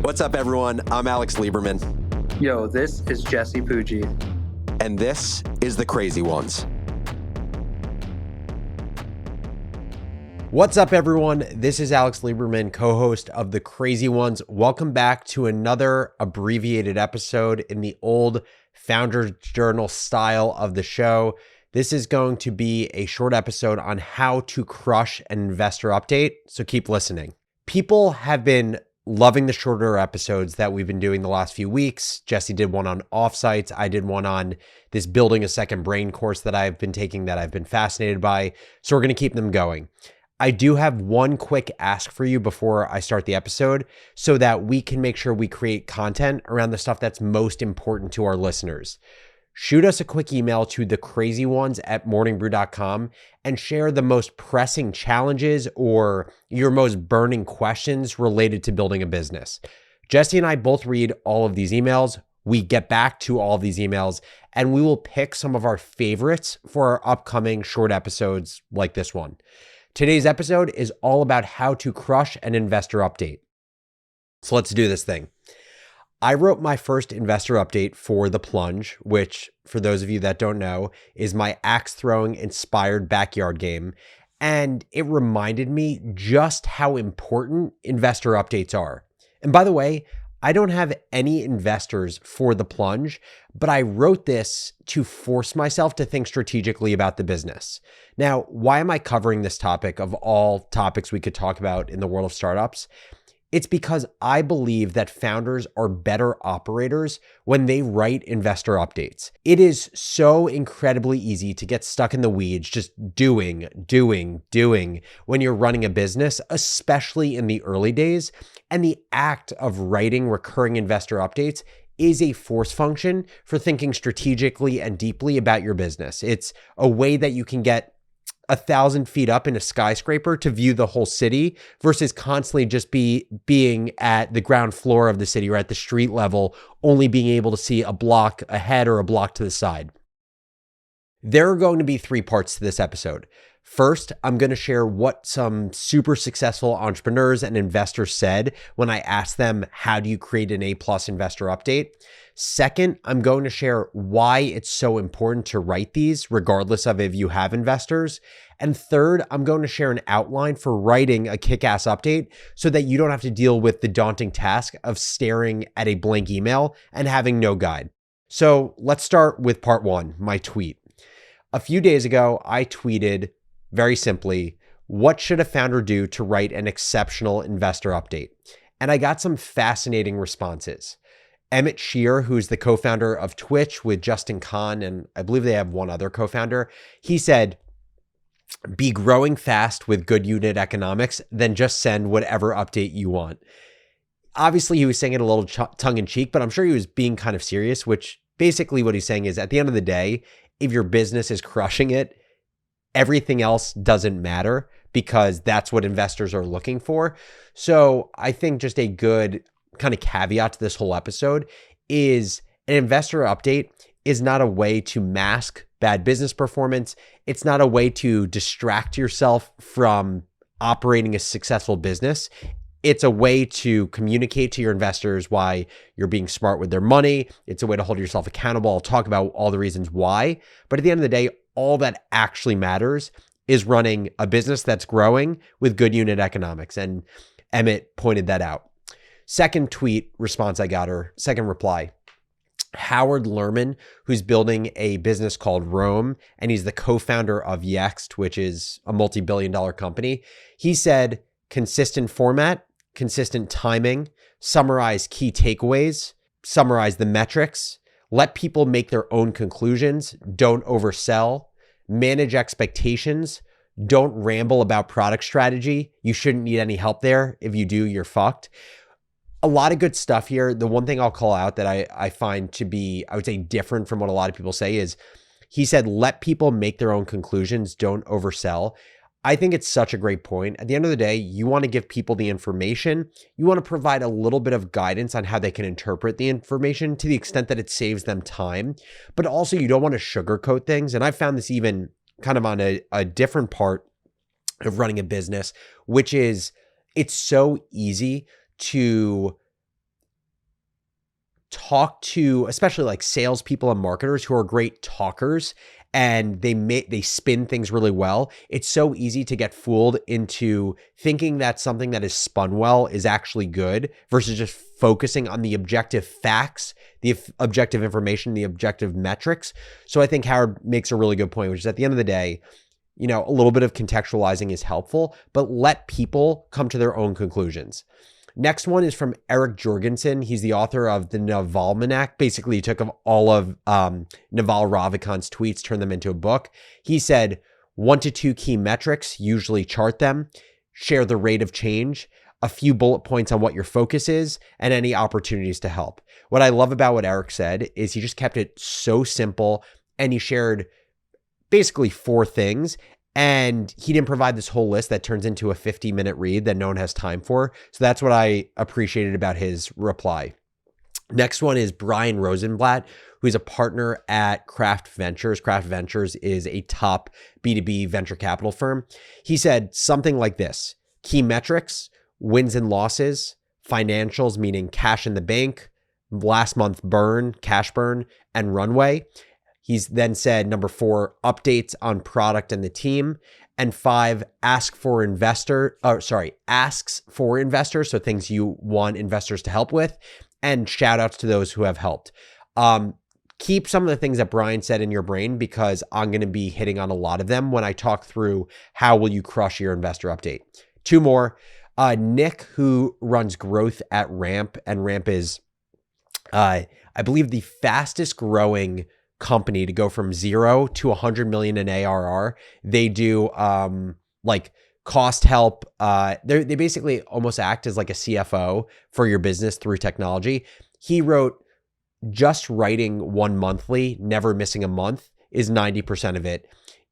What's up, everyone? I'm Alex Lieberman. Yo, this is Jesse Pujji. And this is The Crazy Ones. What's up, everyone? This is Alex Lieberman, co-host of The Crazy Ones. Welcome back to another abbreviated episode in the old Founders Journal style of the show. This is going to be a short episode on how to crush an investor update, so keep listening. People have been loving the shorter episodes that we've been doing the last few weeks. Jesse did one on offsites. I did one on this building a second brain course that I've been taking that I've been fascinated by. So we're going to keep them going. I do have one quick ask for you before I start the episode so that we can make sure we create content around the stuff that's most important to our listeners. Shoot us a quick email to thecrazyones@morningbrew.com and share the most pressing challenges or your most burning questions related to building a business. Jesse and I both read all of these emails. We get back to all of these emails and we will pick some of our favorites for our upcoming short episodes like this one. Today's episode is all about how to crush an investor update. So let's do this thing. I wrote my first investor update for The Plunge, which, for those of you that don't know, is my axe-throwing inspired backyard game. And it reminded me just how important investor updates are. And by the way, I don't have any investors for The Plunge, but I wrote this to force myself to think strategically about the business. Now, why am I covering this topic of all topics we could talk about in the world of startups? It's because I believe that founders are better operators when they write investor updates. It is so incredibly easy to get stuck in the weeds, just doing when you're running a business, especially in the early days. And the act of writing recurring investor updates is a force function for thinking strategically and deeply about your business. It's a way that you can get 1,000 feet up in a skyscraper to view the whole city versus constantly just being at the ground floor of the city or at the street level, only being able to see a block ahead or a block to the side. There are going to be 3 parts to this episode. First, I'm going to share what some super successful entrepreneurs and investors said when I asked them, how do you create an A+ investor update? Second, I'm going to share why it's so important to write these, regardless of if you have investors. And third, I'm going to share an outline for writing a kick-ass update so that you don't have to deal with the daunting task of staring at a blank email and having no guide. So let's start with part 1, my tweet. A few days ago, I tweeted very simply, what should a founder do to write an exceptional investor update? And I got some fascinating responses. Emmett Shear, who's the co-founder of Twitch with Justin Kahn, and I believe they have one other co-founder, he said, be growing fast with good unit economics, then just send whatever update you want. Obviously, he was saying it a little tongue-in-cheek, but I'm sure he was being kind of serious, which basically what he's saying is at the end of the day, if your business is crushing it, everything else doesn't matter because that's what investors are looking for. So I think just a good kind of caveat to this whole episode is an investor update is not a way to mask bad business performance. It's not a way to distract yourself from operating a successful business. It's a way to communicate to your investors why you're being smart with their money. It's a way to hold yourself accountable. I'll talk about all the reasons why. But at the end of the day, all that actually matters is running a business that's growing with good unit economics. And Emmett pointed that out. Second tweet response I got, or second reply, Howard Lerman, who's building a business called Rome, and he's the co-founder of Yext, which is a multi-billion-dollar company. He said, consistent format, consistent timing, summarize key takeaways, summarize the metrics, let people make their own conclusions, don't oversell, manage expectations, don't ramble about product strategy. You shouldn't need any help there. If you do, you're fucked. A lot of good stuff here. The one thing I'll call out that I find to be, I would say, different from what a lot of people say is he said, let people make their own conclusions, don't oversell. I think it's such a great point. At the end of the day, you want to give people the information. You want to provide a little bit of guidance on how they can interpret the information to the extent that it saves them time. But also you don't want to sugarcoat things. And I found this even kind of on a different part of running a business, which is it's so easy to talk to especially like salespeople and marketers who are great talkers and they spin things really well, it's so easy to get fooled into thinking that something that is spun well is actually good versus just focusing on the objective facts, the objective information, the objective metrics. So I think Howard makes a really good point, which is at the end of the day, a little bit of contextualizing is helpful, but let people come to their own conclusions. Next one is from Eric Jorgensen. He's the author of the Navalmanac. Basically, he took all of Naval Ravikant's tweets, turned them into a book. He said 1 to 2 key metrics, usually chart them, share the rate of change, a few bullet points on what your focus is, and any opportunities to help. What I love about what Eric said is he just kept it so simple, and he shared basically 4 things. And he didn't provide this whole list that turns into a 50-minute read that no one has time for. So that's what I appreciated about his reply. Next one is Brian Rosenblatt, who's a partner at Craft Ventures. Craft Ventures is a top B2B venture capital firm. He said something like this: key metrics, wins and losses, financials, meaning cash in the bank, last month burn, cash burn, and runway. He's then said number 4, updates on product and the team. And 5, asks for investors. So things you want investors to help with, and shout outs to those who have helped. Keep some of the things that Brian said in your brain, because I'm going to be hitting on a lot of them when I talk through how will you crush your investor update. 2 more. Nick, who runs growth at Ramp, and Ramp is, I believe, the fastest growing company to go from 0 to 100 million in ARR. They do like cost help. They basically almost act as like a CFO for your business through technology. He wrote, just writing 1 monthly, never missing a month, is 90% of it,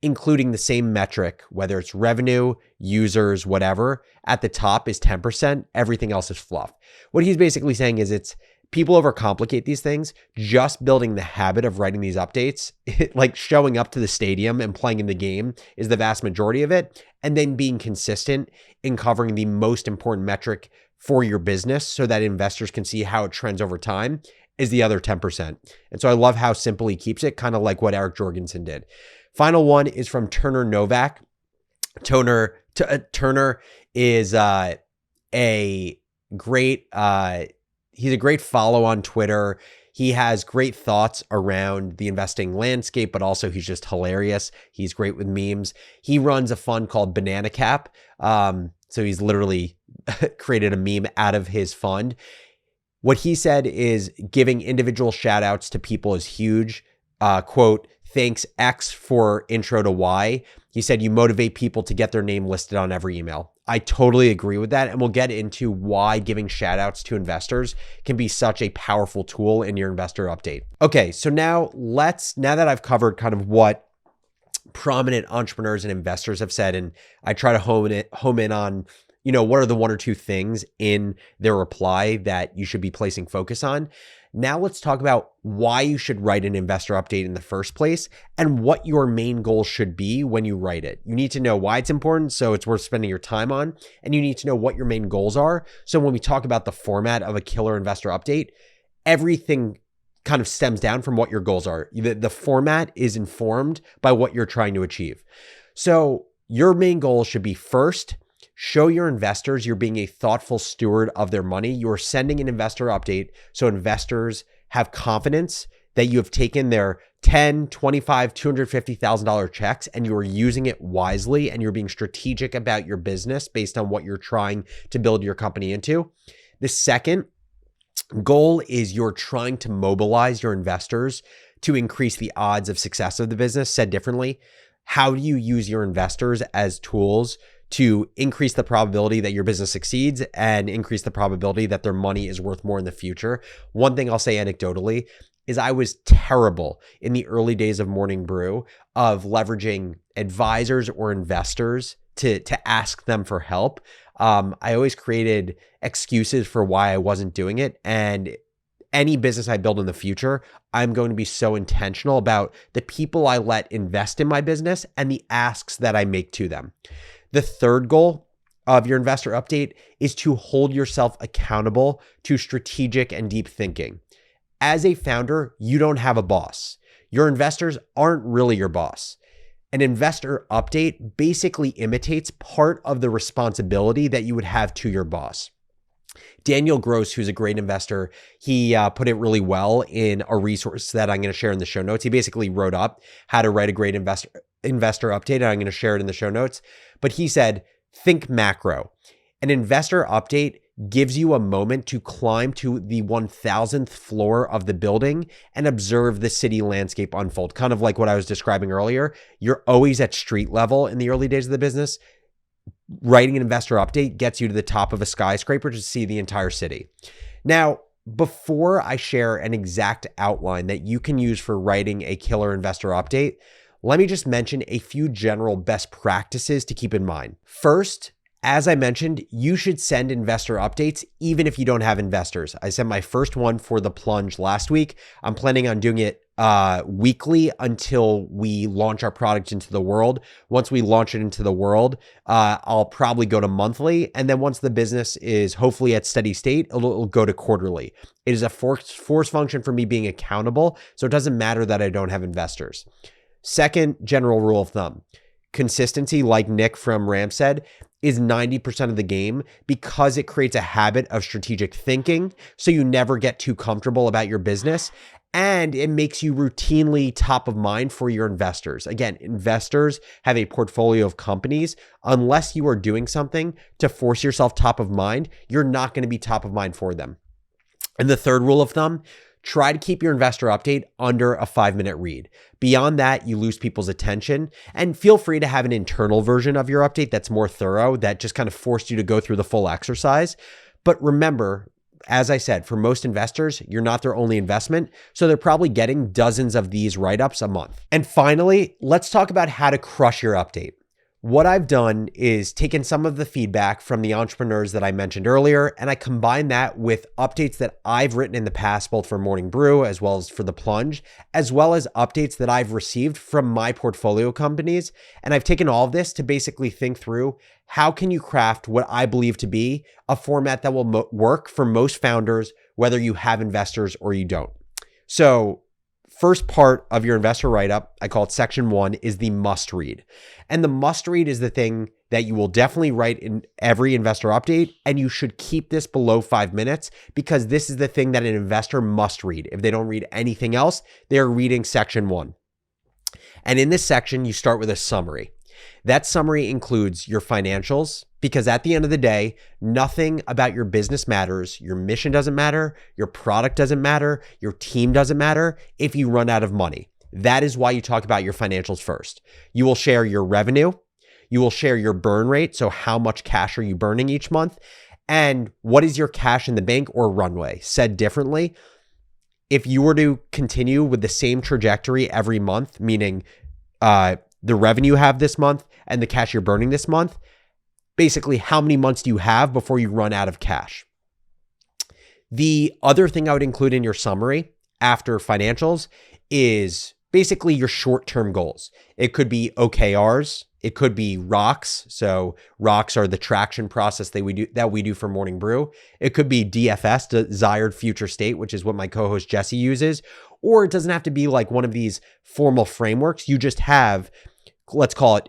including the same metric, whether it's revenue, users, whatever. At the top is 10%. Everything else is fluff. What he's basically saying is people overcomplicate these things. Just building the habit of writing these updates, like showing up to the stadium and playing in the game, is the vast majority of it. And then being consistent in covering the most important metric for your business so that investors can see how it trends over time is the other 10%. And so I love how simple he keeps it, kind of like what Eric Jorgensen did. Final one is from Turner Novak. Turner is he's a great follow on Twitter. He has great thoughts around the investing landscape, but also he's just hilarious. He's great with memes. He runs a fund called Banana Cap. So he's literally created a meme out of his fund. What he said is giving individual shout outs to people is huge. Quote, thanks X for intro to Y. He said you motivate people to get their name listed on every email. I totally agree with that. And we'll get into why giving shout outs to investors can be such a powerful tool in your investor update. Okay, so now that I've covered kind of what prominent entrepreneurs and investors have said, and I try to home in on, what are the 1 or 2 things in their reply that you should be placing focus on. Now let's talk about why you should write an investor update in the first place and what your main goal should be when you write it. You need to know why it's important, so it's worth spending your time on, and you need to know what your main goals are. So when we talk about the format of a killer investor update, everything kind of stems down from what your goals are. The format is informed by what you're trying to achieve. So your main goal should be, first, show your investors you're being a thoughtful steward of their money. You're sending an investor update so investors have confidence that you have taken their $10, $25, $250,000 checks and you are using it wisely, and you're being strategic about your business based on what you're trying to build your company into. The second goal is you're trying to mobilize your investors to increase the odds of success of the business. Said differently, how do you use your investors as tools to increase the probability that your business succeeds and increase the probability that their money is worth more in the future? One thing I'll say anecdotally is I was terrible in the early days of Morning Brew of leveraging advisors or investors to ask them for help. I always created excuses for why I wasn't doing it. And any business I build in the future, I'm going to be so intentional about the people I let invest in my business and the asks that I make to them. The third goal of your investor update is to hold yourself accountable to strategic and deep thinking. As a founder, you don't have a boss. Your investors aren't really your boss. An investor update basically imitates part of the responsibility that you would have to your boss. Daniel Gross, who's a great investor, he put it really well in a resource that I'm going to share in the show notes. He basically wrote up how to write a great investor update, and I'm going to share it in the show notes. But he said, think macro. An investor update gives you a moment to climb to the 1000th floor of the building and observe the city landscape unfold. Kind of like what I was describing earlier. You're always at street level in the early days of the business. Writing an investor update gets you to the top of a skyscraper to see the entire city. Now, before I share an exact outline that you can use for writing a killer investor update, let me just mention a few general best practices to keep in mind. First, as I mentioned, you should send investor updates even if you don't have investors. I sent my first one for the plunge last week. I'm planning on doing it weekly until we launch our product into the world. Once we launch it into the world, I'll probably go to monthly. And then once the business is hopefully at steady state, it'll go to quarterly. It is a force function for me being accountable. So it doesn't matter that I don't have investors. Second general rule of thumb, consistency, like Nick from Ram said, is 90% of the game because it creates a habit of strategic thinking. So you never get too comfortable about your business. And it makes you routinely top of mind for your investors. Again, investors have a portfolio of companies. Unless you are doing something to force yourself top of mind, you're not going to be top of mind for them. And the third rule of thumb, try to keep your investor update under a 5-minute read. Beyond that, you lose people's attention, and feel free to have an internal version of your update that's more thorough, that just kind of forced you to go through the full exercise. But remember, as I said, for most investors, you're not their only investment, so they're probably getting dozens of these write-ups a month. And finally, let's talk about how to crush your update. What I've done is taken some of the feedback from the entrepreneurs that I mentioned earlier, and I combined that with updates that I've written in the past, both for Morning Brew as well as for the plunge, as well as updates that I've received from my portfolio companies. And I've taken all of this to basically think through, how can you craft what I believe to be a format that will work for most founders, whether you have investors or you don't. So first part of your investor write-up, I call it section 1, is the must read. And the must read is the thing that you will definitely write in every investor update. And you should keep this below 5 minutes because this is the thing that an investor must read. If they don't read anything else, they're reading section 1. And in this section, you start with a summary. That summary includes your financials, because at the end of the day, nothing about your business matters. Your mission doesn't matter. Your product doesn't matter. Your team doesn't matter if you run out of money. That is why you talk about your financials first. You will share your revenue. You will share your burn rate. So how much cash are you burning each month? And what is your cash in the bank or runway? Said differently, if you were to continue with the same trajectory every month, meaning the revenue you have this month and the cash you're burning this month, basically how many months do you have before you run out of cash? The other thing I would include in your summary after financials is basically your short-term goals. It could be OKRs. It could be rocks. So rocks are the traction process that we do for Morning Brew. It could be DFS, desired future state, which is what my co-host Jesse uses. Or it doesn't have to be like one of these formal frameworks. You just have, let's call it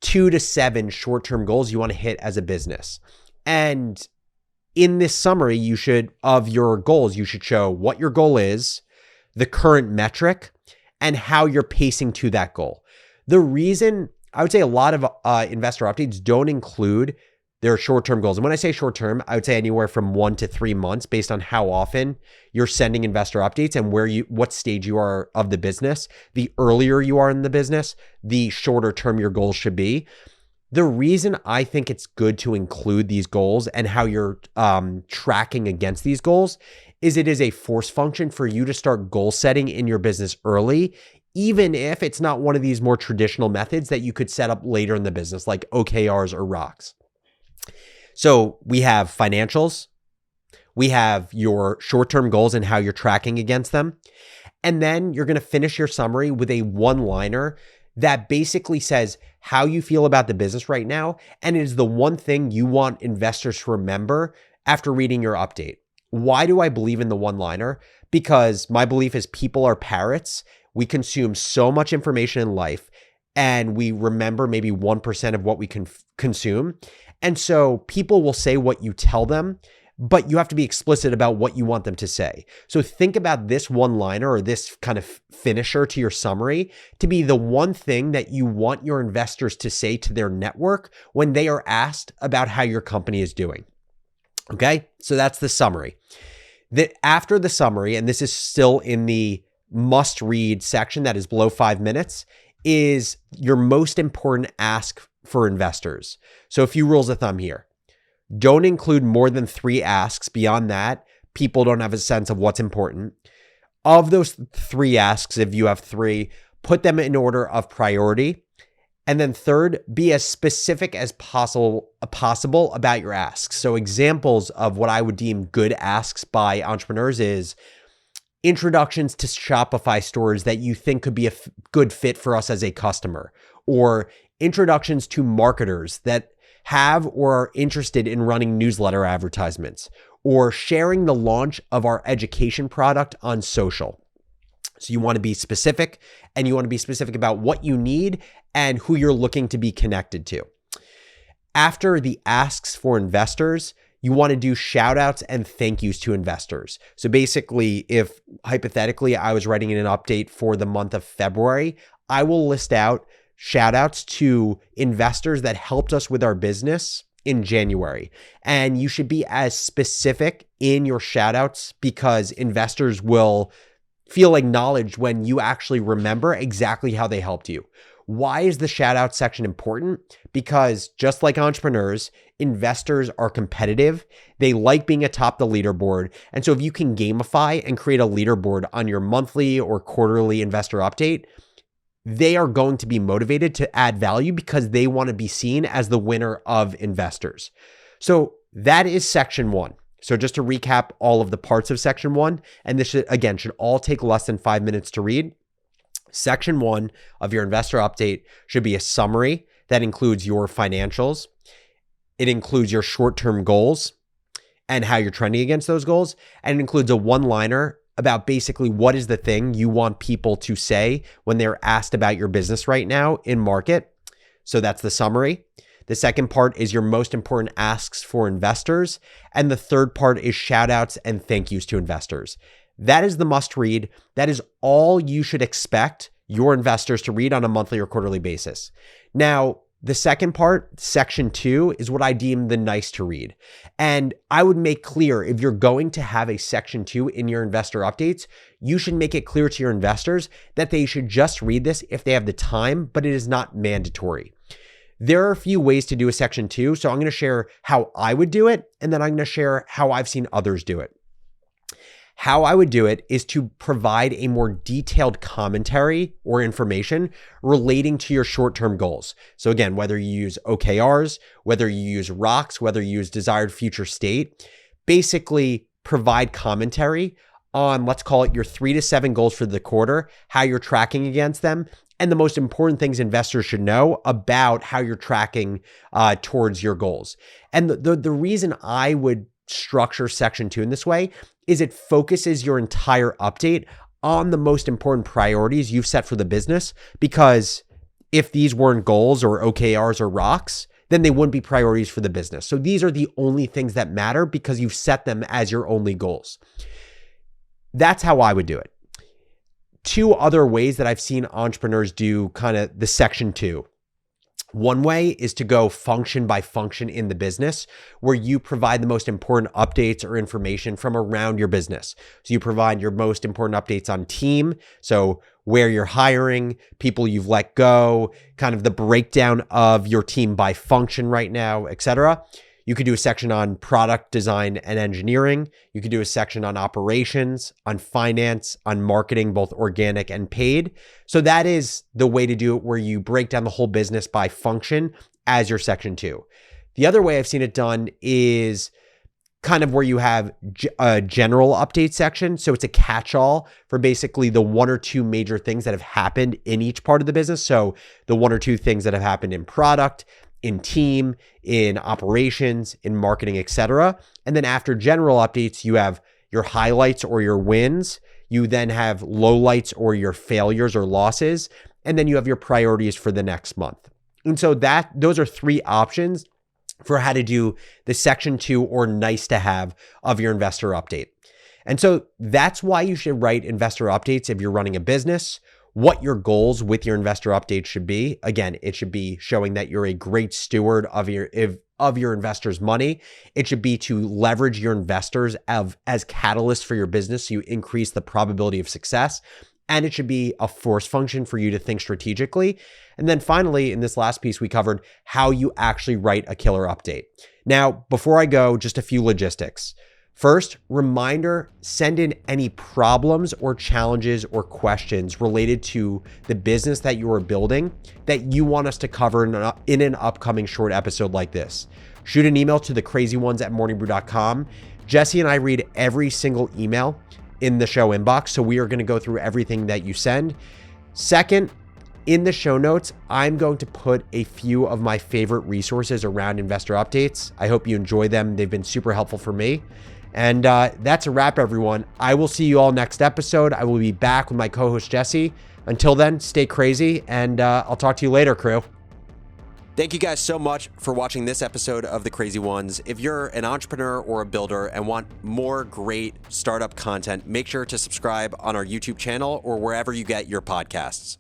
2 to 7 short-term goals you want to hit as a business. And in this summary, of your goals, you should show what your goal is, the current metric, and how you're pacing to that goal. The reason I would say a lot of investor updates don't include their short-term goals. And when I say short-term, I would say anywhere from 1 to 3 months based on how often you're sending investor updates and what stage you are of the business. The earlier you are in the business, the shorter term your goals should be. The reason I think it's good to include these goals and how you're tracking against these goals is it is a force function for you to start goal setting in your business early, even if it's not one of these more traditional methods that you could set up later in the business, like OKRs or rocks. So we have financials, we have your short-term goals and how you're tracking against them. And then you're going to finish your summary with a one-liner that basically says how you feel about the business right now. And it is the one thing you want investors to remember after reading your update. Why do I believe in the one-liner? Because my belief is people are parrots. We consume so much information in life and we remember maybe 1% of what we consume. And so people will say what you tell them, but you have to be explicit about what you want them to say. So think about this one-liner or this kind of finisher to your summary to be the one thing that you want your investors to say to their network when they are asked about how your company is doing. Okay, so that's the summary. After the summary, and this is still in the must-read section that is below 5 minutes, is your most important ask for investors. So a few rules of thumb here. Don't include more than 3 asks. Beyond that, people don't have a sense of what's important. Of those 3 asks, if you have 3, put them in order of priority. And then third, be as specific as possible about your asks. So examples of what I would deem good asks by entrepreneurs is introductions to Shopify stores that you think could be a good fit for us as a customer, or introductions to marketers that have or are interested in running newsletter advertisements, or sharing the launch of our education product on social. So you want to be specific, and you want to be specific about what you need and who you're looking to be connected to. After the asks for investors, you want to do shout outs and thank yous to investors. So basically, if hypothetically I was writing in an update for the month of February, I will list out shout outs to investors that helped us with our business in January. And you should be as specific in your shout outs because investors will feel acknowledged when you actually remember exactly how they helped you. Why is the shout out section important? Because just like entrepreneurs, investors are competitive. They like being atop the leaderboard. And so if you can gamify and create a leaderboard on your monthly or quarterly investor update, they are going to be motivated to add value because they want to be seen as the winner of investors. So that is section 1. So just to recap all of the parts of section 1, and this should all take less than 5 minutes to read. Section 1 of your investor update should be a summary that includes your financials. It includes your short-term goals and how you're trending against those goals. And it includes a one-liner about basically what is the thing you want people to say when they're asked about your business right now in market. So that's the summary. The second part is your most important asks for investors. And the third part is shout outs and thank yous to investors. That is the must read. That is all you should expect your investors to read on a monthly or quarterly basis. Now, the second part, section 2, is what I deem the nice to read. And I would make clear if you're going to have a section 2 in your investor updates, you should make it clear to your investors that they should just read this if they have the time, but it is not mandatory. There are a few ways to do a section 2, so I'm going to share how I would do it, and then I'm going to share how I've seen others do it. How I would do it is to provide a more detailed commentary or information relating to your short-term goals. So again, whether you use OKRs, whether you use rocks, whether you use desired future state, basically provide commentary on, let's call it your 3 to 7 goals for the quarter, how you're tracking against them, and the most important things investors should know about how you're tracking towards your goals. And the reason I would structure section 2 in this way is it focuses your entire update on the most important priorities you've set for the business, because if these weren't goals or OKRs or rocks, then they wouldn't be priorities for the business. So these are the only things that matter because you've set them as your only goals. That's how I would do it. 2 other ways that I've seen entrepreneurs do kind of the section 2. One way is to go function by function in the business, where you provide the most important updates or information from around your business. So you provide your most important updates on team, so where you're hiring, people you've let go, kind of the breakdown of your team by function right now, etc. You could do a section on product design and engineering. You could do a section on operations, on finance, on marketing, both organic and paid. So that is the way to do it, where you break down the whole business by function as your section 2. The other way I've seen it done is kind of where you have a general update section. So it's a catch-all for basically the 1 or 2 major things that have happened in each part of the business. So the 1 or 2 things that have happened in product, in team, in operations, in marketing, etc. And then after general updates, you have your highlights or your wins. You then have lowlights or your failures or losses. And then you have your priorities for the next month. And so those are 3 options for how to do the section 2 or nice to have of your investor update. And so that's why you should write investor updates if you're running a business, what your goals with your investor update should be. Again, it should be showing that you're a great steward of your investors' money. It should be to leverage your investors as catalysts for your business so you increase the probability of success. And it should be a force function for you to think strategically. And then finally, in this last piece, we covered how you actually write a killer update. Now, before I go, just a few logistics. First, reminder, send in any problems or challenges or questions related to the business that you are building that you want us to cover in an upcoming short episode like this. Shoot an email to thecrazyones@morningbrew.com. Jesse and I read every single email in the show inbox, so we are going to go through everything that you send. Second, in the show notes, I'm going to put a few of my favorite resources around investor updates. I hope you enjoy them. They've been super helpful for me. And that's a wrap, everyone. I will see you all next episode. I will be back with my co-host, Jesse. Until then, stay crazy, and I'll talk to you later, crew. Thank you guys so much for watching this episode of The Crazy Ones. If you're an entrepreneur or a builder and want more great startup content, make sure to subscribe on our YouTube channel or wherever you get your podcasts.